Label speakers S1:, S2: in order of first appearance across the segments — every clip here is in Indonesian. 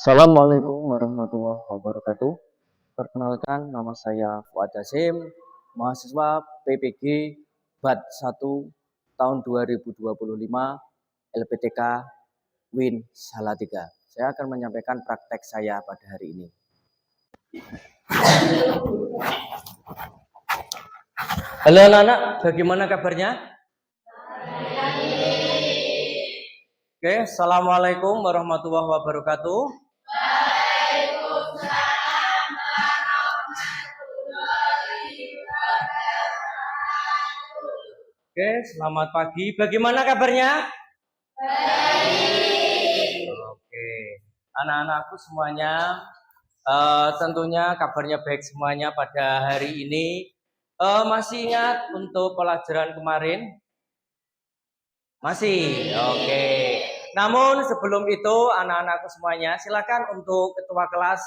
S1: Assalamualaikum warahmatullahi wabarakatuh. Perkenalkan, nama saya Fuad Hasim, mahasiswa PPG BAT 1 tahun 2025 LPTK Win Salatiga. Saya akan menyampaikan praktek saya pada hari ini. Halo anak-anak, bagaimana kabarnya? Oke, Assalamualaikum warahmatullahi wabarakatuh. Waalaikumsalam warahmatullahi wabarakatuh. Oke, selamat pagi. Bagaimana kabarnya? Baik. Oke, anak-anakku semuanya, tentunya kabarnya baik semuanya pada hari ini. Masih ingat untuk pelajaran kemarin? Masih, oke. Namun sebelum itu anak-anakku semuanya silakan untuk ketua kelas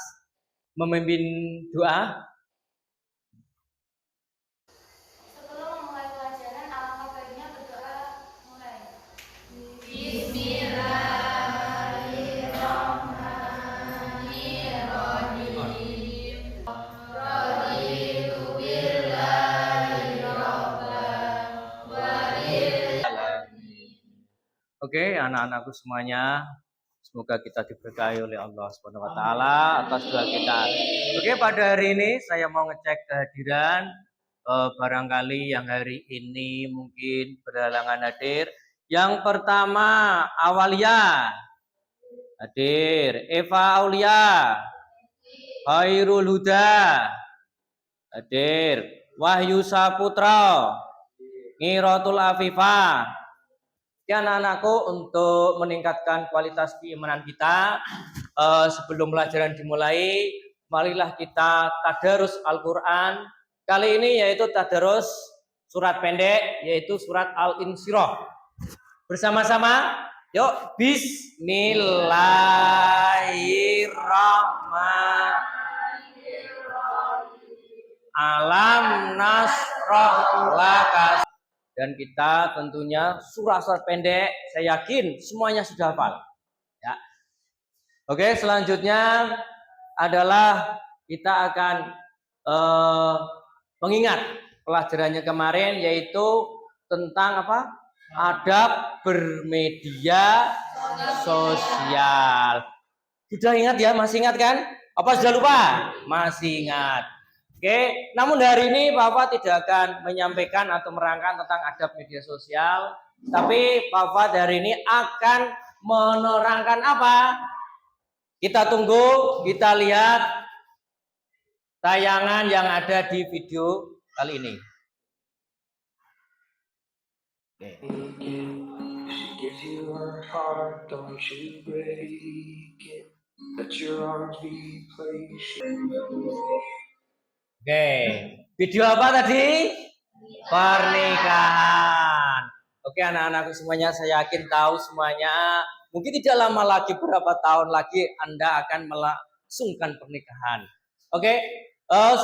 S1: memimpin doa.
S2: Sebelum memulai pelajaran, alangkah baiknya berdoa mulai. Bismillahirrahmanirrahim. Raditu billahi rabban wa bil alamin.
S1: Oke, anak-anakku semuanya, semoga kita diberkahi oleh Allah Subhanahu wa taala atas doa kita. Oke, pada hari ini saya mau ngecek kehadiran barangkali yang hari ini mungkin berhalangan hadir. Yang pertama, Awalia hadir, Eva Aulia, Hairul Huda hadir, Wahyu Saputra, Ngiratul Afifah. Ya anak-anakku, untuk meningkatkan kualitas keimanan kita, sebelum pelajaran dimulai, marilah kita tadarus Al-Quran. Kali ini yaitu tadarus surat pendek, yaitu surat Al-Insyirah. Bersama-sama, yuk. Bismillahirrahmanirrahim. Alam nasrah laka. Dan kita tentunya surat-surat pendek, saya yakin semuanya sudah hafal. Ya. Oke, selanjutnya adalah kita akan mengingat pelajarannya kemarin, yaitu tentang apa? Adab bermedia sosial. Sudah ingat ya? Masih ingat kan? Apa sudah lupa? Masih ingat. Oke, namun hari ini Bapak tidak akan menyampaikan atau merangkan tentang adab media sosial, tapi Bapak hari ini akan menerangkan apa? Kita tunggu, kita lihat tayangan yang ada di video kali ini. Oke, video apa tadi? Pernikahan. Oke, anak-anakku semuanya, saya yakin tahu semuanya. Mungkin tidak lama lagi, berapa tahun lagi Anda akan melangsungkan pernikahan. Oke,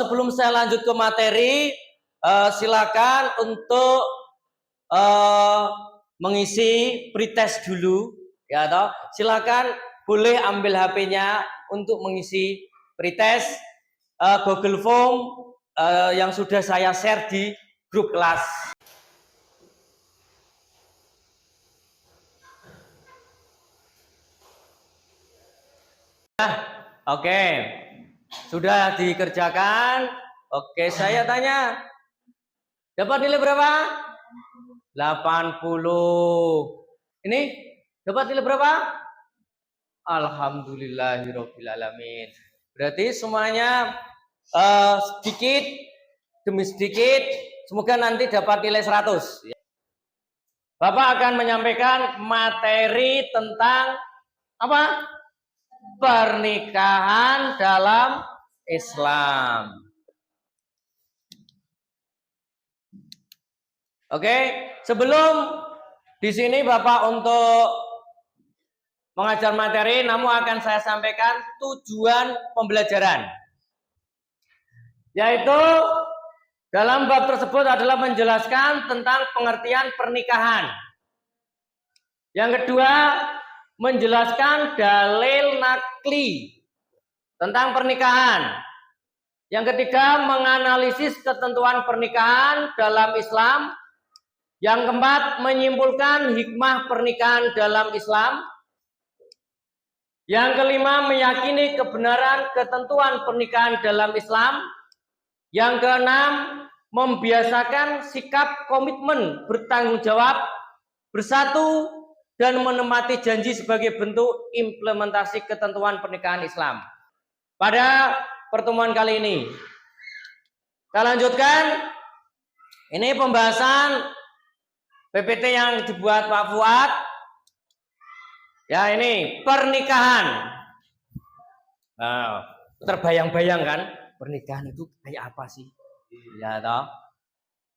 S1: sebelum saya lanjut ke materi, silakan untuk mengisi pretest dulu, ya toh. Silakan boleh ambil HP-nya untuk mengisi pretest Google Form yang sudah saya share di grup kelas. Oke, sudah dikerjakan. Oke, saya tanya, dapat nilai berapa? 80. Ini dapat nilai berapa? Alhamdulillahirobbilalamin. Berarti semuanya sedikit demi sedikit, semoga nanti dapat nilai 100. Bapak akan menyampaikan materi tentang apa? Pernikahan dalam Islam. Oke, sebelum di sini Bapak untuk mengajar materi, namun akan saya sampaikan tujuan pembelajaran. Yaitu dalam bab tersebut adalah menjelaskan tentang pengertian pernikahan. Yang kedua, menjelaskan dalil nakli tentang pernikahan. Yang ketiga, menganalisis ketentuan pernikahan dalam Islam. Yang keempat, menyimpulkan hikmah pernikahan dalam Islam. Yang kelima, meyakini kebenaran ketentuan pernikahan dalam Islam. Yang keenam, membiasakan sikap komitmen bertanggung jawab, bersatu, dan menepati janji sebagai bentuk implementasi ketentuan pernikahan Islam. Pada pertemuan kali ini, kita lanjutkan. Ini pembahasan PPT yang dibuat Pak Fuad. Ya, ini pernikahan. Nah, terbayang-bayang kan? Pernikahan itu kayak apa sih? Ya toh.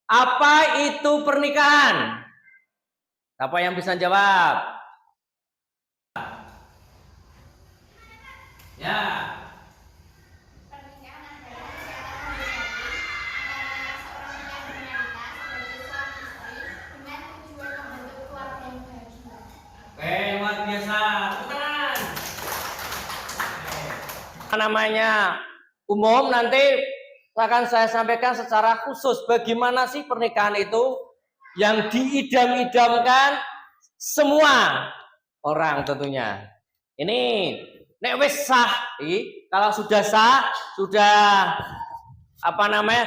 S1: Apa itu pernikahan? Siapa yang bisa jawab? Ya.
S2: Pernikahan adalah ikatan hati antara seorang yang menikah sebagai suami istri dengan tujuan membentuk keluarga yang bahagia.
S1: Oke, luar biasa. Tepuk tangan. Namanya umum, nanti akan saya sampaikan secara khusus bagaimana sih pernikahan itu yang diidam-idamkan semua orang tentunya. Ini nek wis sah, kalau sudah sah, sudah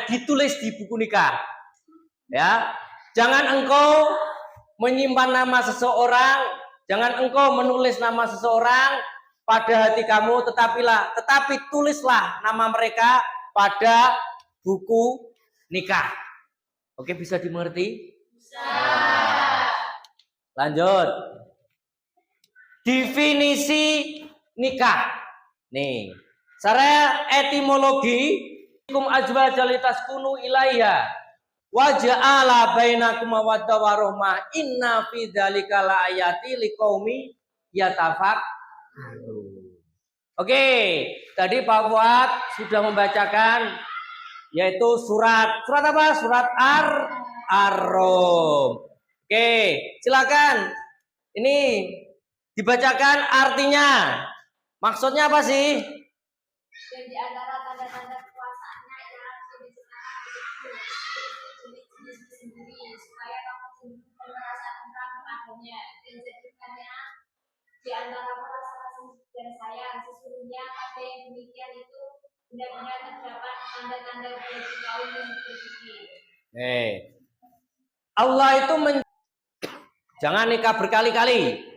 S1: ditulis di buku nikah. Ya, jangan engkau menyimpan nama seseorang, jangan engkau menulis nama seseorang pada hati kamu, tetapi tulislah nama mereka pada buku nikah. Oke, bisa dimengerti? Bisa. Lanjut. Definisi nikah. Nih, secara etimologi, kum ajwajalitas kunu ilaiha wa ja'ala bainakum mawaddah wa rahmah inna fi dzalika laayati liqaumi yatafakkarun. Oke, tadi Pak Fuad sudah membacakan yaitu surat apa? Surat Ar-Rum. Oke, silakan. Ini dibacakan artinya. Maksudnya apa sih?
S2: Dan di antara tanda-tanda kekuasaannya ialah jenis-jenis sendiri supaya kamu sendiri merasa tentram kepadanya dan jadikannya di antara rasa kasih dan sayang. Sesungguhnya pada yang demikian itu benar-benar terdapat tanda-tanda bagi kaum yang berpikir.
S1: Allah itu jangan nikah berkali-kali.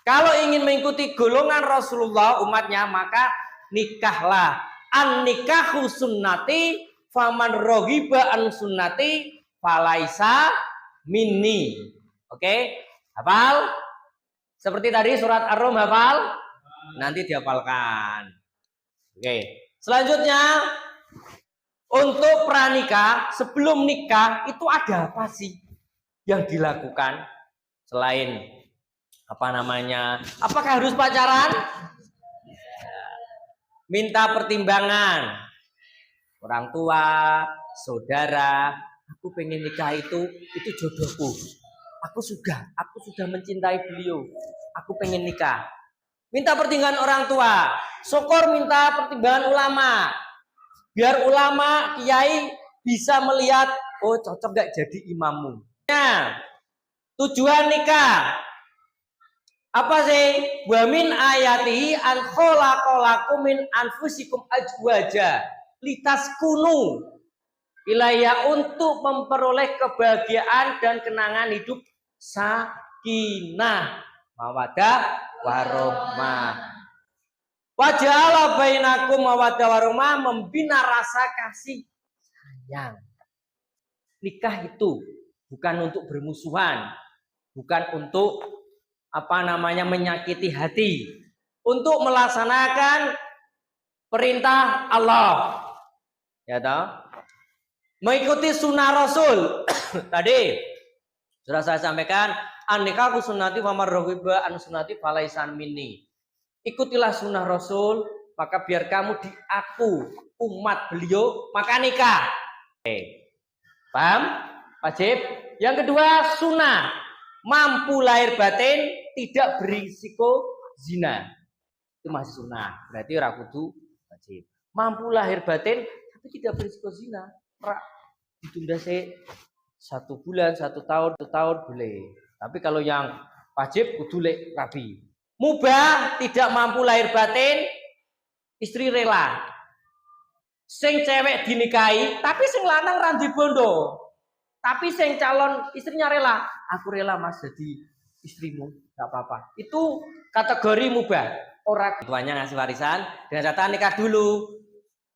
S1: Kalau ingin mengikuti golongan Rasulullah umatnya, maka nikahlah. An nikahu sunnati faman roghiba an sunnati falaisa minni. Oke, hafal? Seperti tadi surat Ar-Rum, hafal? Nanti dihafalkan. Oke, selanjutnya untuk pranikah, sebelum nikah itu ada apa sih yang dilakukan selain apakah harus pacaran? Minta pertimbangan orang tua, saudara. Aku pengen nikah itu jodohku. Aku sudah mencintai beliau. Aku pengen nikah. Minta pertimbangan orang tua. Syukur minta pertimbangan ulama. Biar ulama, kiai bisa melihat, oh cocok gak jadi imammu. Nah, tujuan nikah apa sih? Wa min ayatihi an khalaqalakum min anfusikum azwaja litaskunu ilayya, untuk memperoleh kebahagiaan dan kenangan hidup sakinah mawaddah warahmah. Waja'ala bainakum mawaddah warahmah, membina rasa kasih sayang. Nikah itu bukan untuk bermusuhan, bukan untuk menyakiti hati, untuk melaksanakan perintah Allah. Ya toh? Mengikuti sunnah Rasul. Tadi sudah saya sampaikan, an-nikahu sunnati wa marghiba an sunnati falaisan minni. Ikutilah sunnah Rasul, maka biar kamu diaku umat beliau, maka nikah. Oke. Paham? Wajib. Yang kedua, sunnah. Mampu lahir batin, tidak berisiko zina. Itu masih sunnah. Berarti ora kudu wajib. Mampu lahir batin tapi tidak berisiko zina. Ditunda 1 bulan, 1 tahun, 1 tahun boleh. Tapi kalau yang wajib kudu lek rabi. Mubah tidak mampu lahir batin, istri rela. Sing cewek dinikahi, tapi sing lanang ra dibondo. Tapi sing calon istrinya rela, aku rela Mas jadi istrimu, enggak apa-apa. Itu kategori mubah. Orang tuanya ngasih warisan dengan catatan nikah dulu.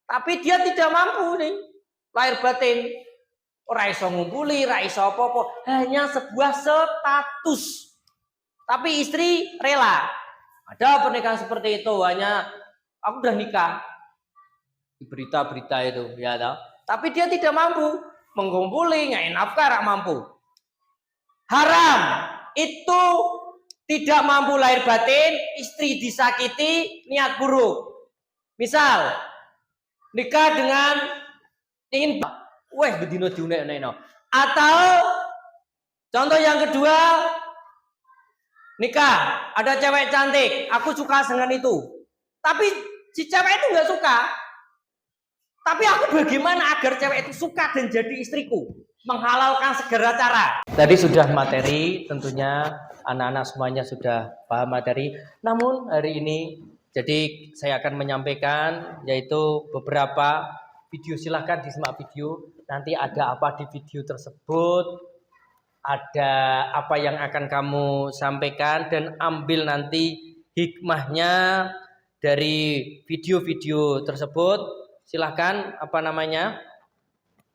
S1: Tapi dia tidak mampu nih lahir batin. Ora iso ngumpuli, ora iso apa-apa, hanya sebuah status. Tapi istri rela. Ada pernikahan seperti itu, hanya aku udah nikah. Di berita-berita itu, ya tahu. Tapi dia tidak mampu mengumpuli, nggak nafkah, rak mampu. Haram itu tidak mampu lahir batin, istri disakiti, niat buruk. Misal nikah dengan ingin bedino diunek-unek. Atau contoh yang kedua, nikah, ada cewek cantik, aku suka dengan itu. Tapi si cewek itu nggak suka. Tapi aku bagaimana agar cewek itu suka dan jadi istriku? Menghalalkan segala cara. Tadi sudah materi, tentunya anak-anak semuanya sudah paham materi. Namun hari ini, jadi saya akan menyampaikan yaitu beberapa video. Silahkan disimak video. Nanti ada apa di video tersebut, ada apa yang akan kamu sampaikan, dan ambil nanti hikmahnya dari video-video tersebut. Silahkan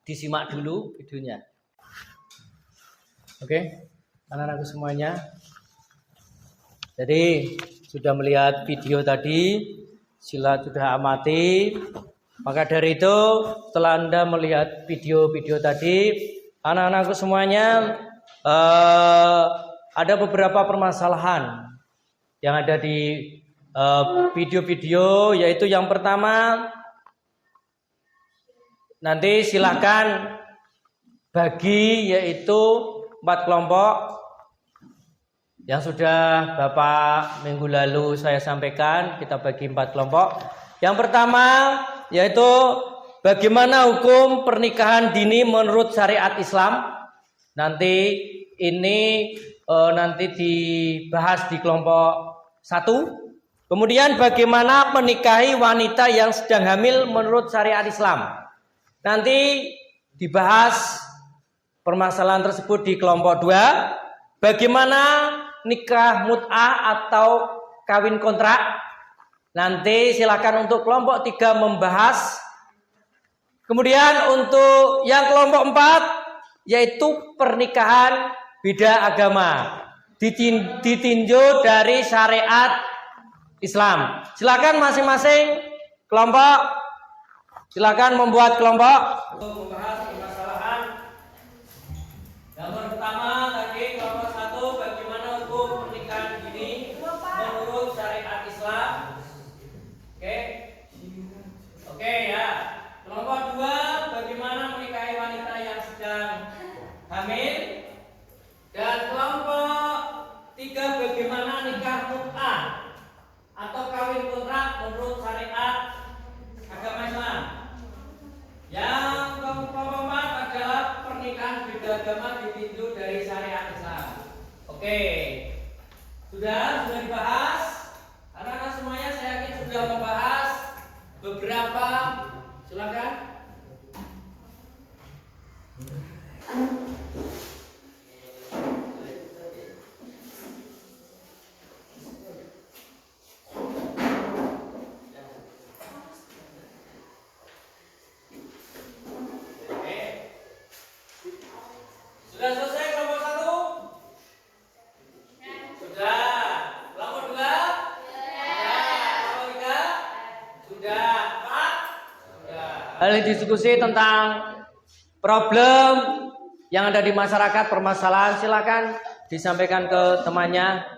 S1: disimak dulu videonya. Oke, anak-anakku semuanya. Jadi sudah melihat video tadi, sudah amati. Maka dari itu, setelah Anda melihat video-video tadi, anak-anakku semuanya, ada beberapa permasalahan yang ada di video-video, yaitu yang pertama, nanti silahkan bagi yaitu 4 kelompok yang sudah Bapak minggu lalu saya sampaikan. Kita bagi 4 kelompok. Yang pertama yaitu bagaimana hukum pernikahan dini menurut syariat Islam. Nanti ini nanti dibahas di kelompok 1. Kemudian bagaimana menikahi wanita yang sedang hamil menurut syariat Islam. Nanti dibahas permasalahan tersebut di kelompok 2. Bagaimana nikah mut'ah atau kawin kontrak. Nanti silakan untuk kelompok 3 membahas. Kemudian untuk yang kelompok 4 yaitu pernikahan beda agama, ditinjau dari syariat Islam. Silakan masing-masing kelompok, silakan membuat kelompok untuk membahas permasalahan. Yang pertama tadi kelompok 1, bagaimana hukum pernikahan dini menurut syariat Islam. Oke ya. Kelompok 2, bagaimana menikahi wanita yang sedang hamil. Dan kelompok 3, bagaimana nikah mut'ah atau kawin kontrak menurut syariat agama Islam. Yang kelompok 4 adalah pernikahan beda agama ditinjau dari syariat Islam. Oke, sudah dibahas. Anak-anak semuanya saya yakin sudah membahas beberapa. Silakan. Sudah selesai kelompok 1? Sudah. Kelompok 2? Kelompok 3? Sudah. 4? Sudah. Lalu diskusi tentang problem yang ada di masyarakat, permasalahan, silakan disampaikan ke temannya.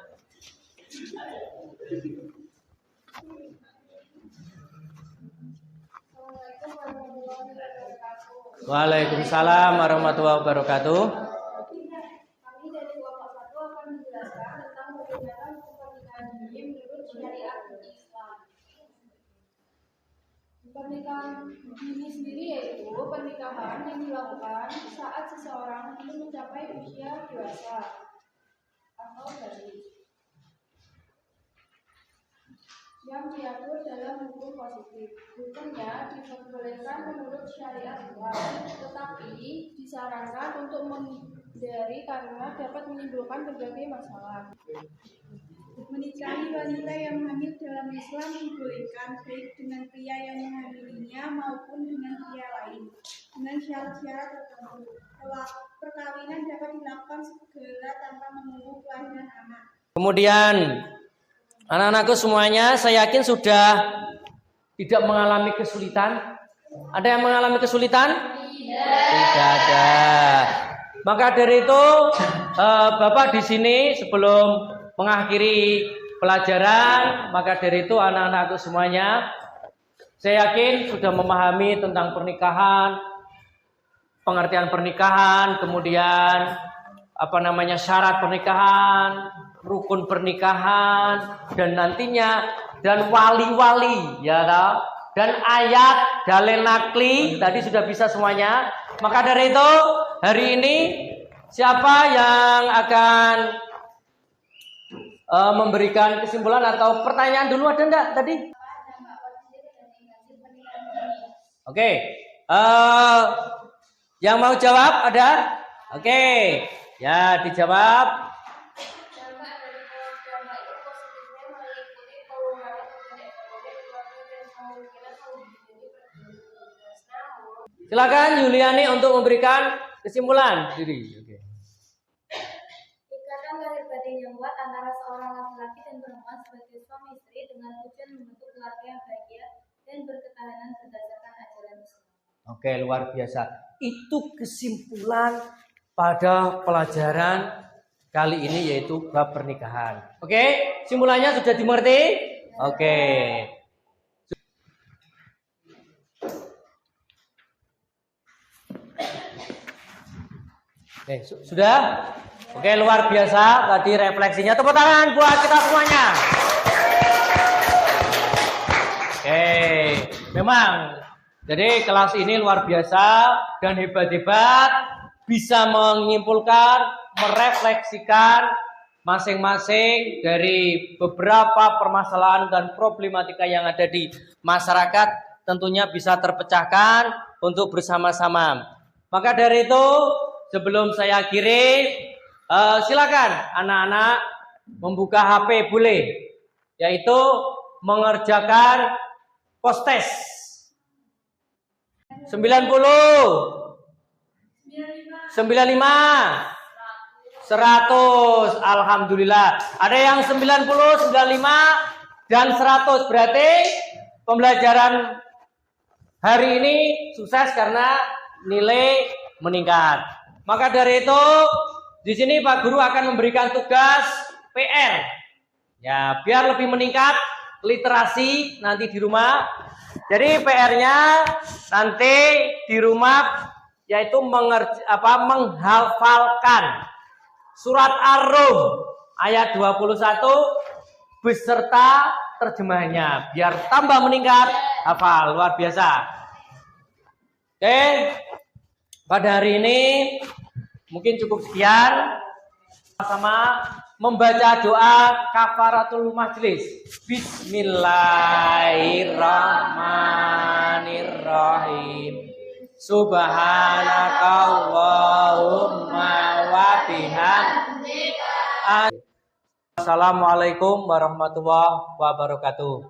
S1: Waalaikumsalam warahmatullahi wabarakatuh.
S2: Kami dari kelompok 1 akan menjelaskan tentang bagaimana
S3: Pernikahan dini sendiri yaitu pernikahan yang dilakukan saat seseorang belum mencapai usia dewasa atau balik, yang diatur dalam hukum positif. Hukumnya diperbolehkan menurut syariat Islam, tetapi disarankan untuk menghindari karena dapat menimbulkan berbagai masalah.
S4: Menikahi wanita yang hamil dalam Islam dibolehkan baik dengan pria yang menghamilinya maupun dengan pria lain dengan syarat-syarat tertentu. Perkawinan dapat dilakukan segera tanpa menunggu kelahiran anak.
S1: Kemudian anak-anakku semuanya, saya yakin sudah tidak mengalami kesulitan. Ada yang mengalami kesulitan? Tidak ada. Maka dari itu, Bapak di sini sebelum mengakhiri pelajaran, maka dari itu anak-anakku semuanya, saya yakin sudah memahami tentang pernikahan, pengertian pernikahan, kemudian syarat pernikahan, rukun pernikahan, dan nantinya dan wali-wali, ya toh, dan ayat dalil nakli tadi sudah bisa semuanya. Maka dari itu hari ini siapa yang akan memberikan kesimpulan atau pertanyaan dulu, ada enggak tadi? Oke, yang mau jawab ada? Oke, ya dijawab. Silakan Yuliani untuk memberikan kesimpulan diri. Oke.
S2: Ikatan lahir batin yang kuat antara seorang laki-laki dan perempuan sebagai suami istri dengan tujuan membentuk keluarga yang bahagia dan berketahanan berdasarkan ajaran Islam.
S1: Oke, luar biasa. Itu kesimpulan pada pelajaran kali ini, yaitu bab pernikahan. Oke, simpulannya sudah dimengerti? Oke. Oke, sudah? Oke, luar biasa tadi refleksinya. Tepuk tangan buat kita semuanya. Oke, memang jadi kelas ini luar biasa dan hebat-hebat, bisa menyimpulkan, merefleksikan masing-masing dari beberapa permasalahan dan problematika yang ada di masyarakat, tentunya bisa terpecahkan untuk bersama-sama. Maka dari itu, sebelum saya akhiri, silakan anak-anak membuka HP boleh, yaitu mengerjakan postes 90, 95, 100. Alhamdulillah. Ada yang 90, 95 dan 100. Berarti pembelajaran hari ini sukses karena nilai meningkat. Maka dari itu di sini Pak Guru akan memberikan tugas PR. Ya, biar lebih meningkat literasi nanti di rumah. Jadi PR-nya nanti di rumah yaitu menghafalkan surat Ar-Rum ayat 21 beserta terjemahnya biar tambah meningkat hafal. Luar biasa. Oke. Pada hari ini mungkin cukup sekian. Sama membaca doa kafaratul majlis. Bismillahirrahmanirrahim. Subhanakallahumma wa bihamdika. Assalamualaikum warahmatullahi wabarakatuh.